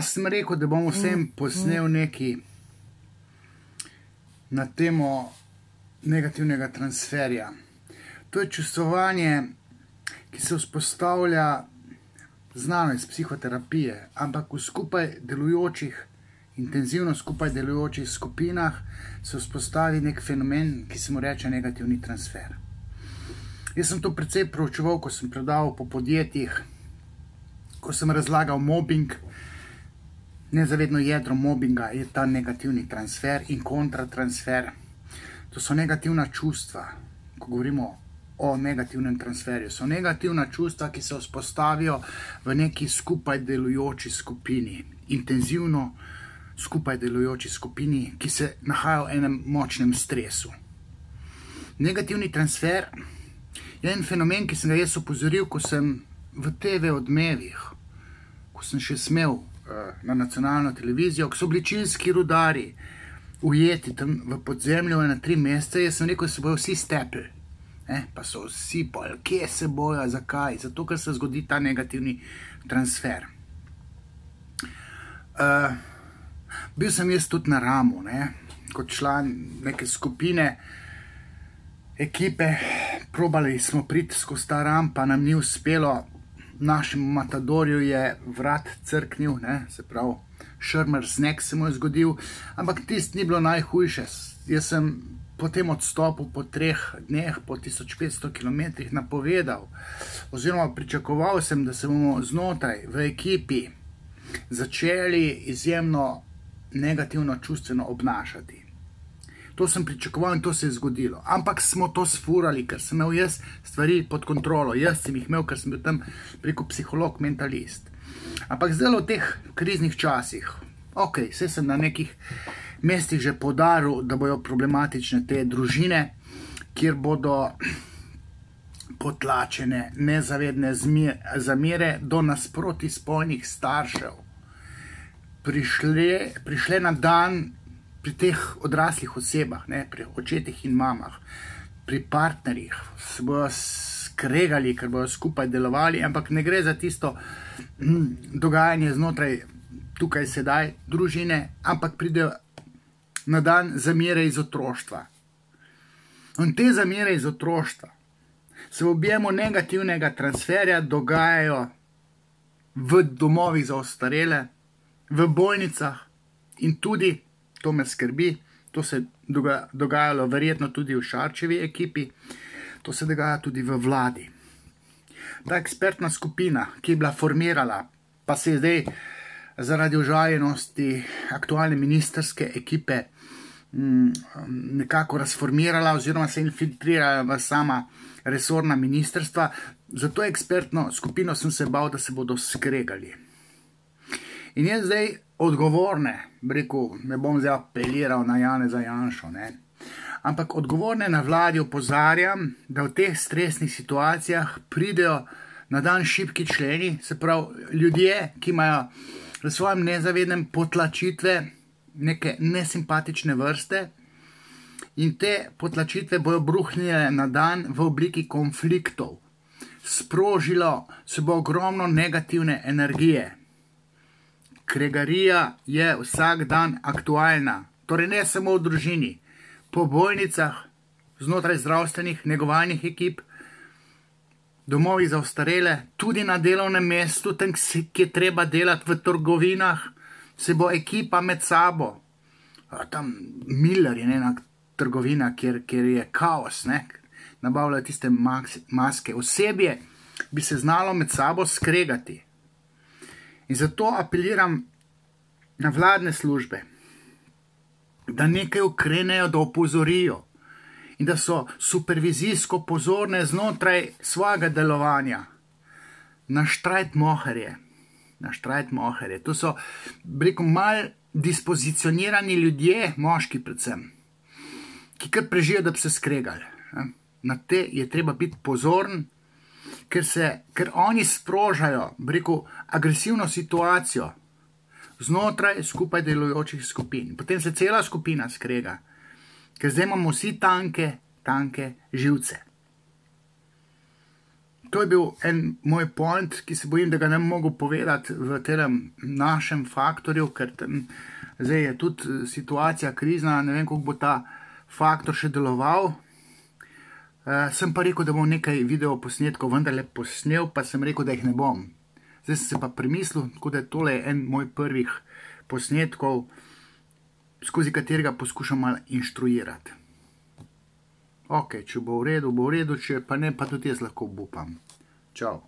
Sem rekel, da bom vsem posnel nekaj na temo negativnega transferja. To je čustvovanje, ki se vzpostavlja znano iz psihoterapije, ampak v skupaj delujočih, intenzivno skupaj delujočih skupinah se vzpostavi nek fenomen, ki se mu reče negativni transfer. Jaz sem to precej proučeval, ko sem predaval po podjetjih, ko sem razlagal mobbing. Nezavedno jedro mobbinga je ta negativni transfer in kontratransfer. To so negativna čustva, ko govorimo o negativnem transferju. So negativna čustva, ki se vzpostavijo v neki skupaj delujoči skupini, intenzivno skupaj delujoči skupini, ki se nahaja v enem močnem stresu. Negativni transfer je en fenomen, ki sem ga jaz opozoril, ko sem v TV Odmevih, ko sem še smel na nacionalno televizijo, ko so bili čilski rudari ujeti tam v podzemlju na 3 mesece, jaz sem rekel, se bojo vsi stepli. Pa so vsi pol, kje se bojo, zakaj? Zato, ker se zgodi ta negativni transfer. Bil sem jaz tudi na Ramu, kot član neke skupine, ekipe, probali smo priti skozi ta Ram, pa nam ni uspelo. Našemu matadorju je vrat crknil, se pravi, šrmer znek se mu je zgodil, ampak tisto ni bilo najhujše. Jaz sem po tem odstopu po 3 dneh, po 1500 kilometrih napovedal, oziroma pričakoval sem, da se bomo znotraj v ekipi začeli izjemno negativno čustveno obnašati. To sem pričakoval in to se je zgodilo. Ampak smo to sfurali, ker sem imel jaz stvari pod kontrolo. Jaz sem jih imel, ker sem bil tam preko psiholog, mentalist. Ampak zdaj v teh kriznih časih, saj sem na nekih mestih že poudaril, da bojo problematične te družine, kjer bodo potlačene nezavedne zamere do nasproti spolnih staršev prišle na dan pri teh odraslih osebah, pri očetih in mamah, pri partnerjih, se bojo skregali, ker bojo skupaj delovali, ampak ne gre za tisto dogajanje znotraj tukaj sedaj družine, ampak pridejo na dan zamere iz otroštva. In te zamere iz otroštva se v objemu negativnega transferja dogajajo v domovih za ostarele, v bolnicah in tudi, to me skrbi, to se dogajalo verjetno tudi v Šarčevi ekipi, to se dogaja tudi v vladi. Ta ekspertna skupina, ki je bila formirala, pa se je zdaj zaradi užaljenosti aktualne ministerske ekipe nekako razformirala oziroma se infiltrirala v sama resorna ministrstva. Za to ekspertno skupino sem se bal, da se bodo skregali. In jaz zdaj odgovorne, ne bom zdaj apeliral na Janeza Janšo, ampak odgovorne na vladi opozarjam, da v teh stresnih situacijah pridejo na dan šibki členi, se pravi ljudje, ki imajo v svojem nezavednem potlačitve neke nesimpatične vrste in te potlačitve bojo bruhnile na dan v obliki konfliktov. Sprožilo se bo ogromno negativne energije. Kregarija je vsak dan aktualna, torej ne samo v družini, po bolnicah, znotraj zdravstvenih negovalnih ekip, domovi za ostarele, tudi na delovnem mestu, tam, ki je treba delati v trgovinah, se bo ekipa med sabo. Tam Miller je ena trgovina, kjer je kaos, nabavljajo tiste maske. Osebje bi se znalo med sabo skregati. In zato apeliram na vladne službe, da nekaj ukrenejo, da opozorijo in da so supervizijsko pozorne znotraj svojega delovanja na štrajtmoherje. To so, malo dispozicionirani ljudje, moški predvsem, ki kar prežijo, da bi se skregali. Na te je treba biti pozoren, ker oni sprožajo, agresivno situacijo znotraj skupaj delujočih skupin. Potem se cela skupina skrega, ker zdaj imamo vsi tanke živce. To je bil en moj point, ki se bojim, da ga ne mogu povedati v tem našem faktorju, ker zdaj je tudi situacija krizna, ne vem, kako bo ta faktor še deloval. Sem pa rekel, da bom nekaj videoposnetkov vendarle posnel, pa sem rekel, da jih ne bom. Zdaj sem se pa premislil, tako da tole je en moj prvih posnetkov, skozi katerega poskušam malo inštruirati. Ok, če bo v redu, če pa ne, pa tudi jaz lahko obupam. Čau.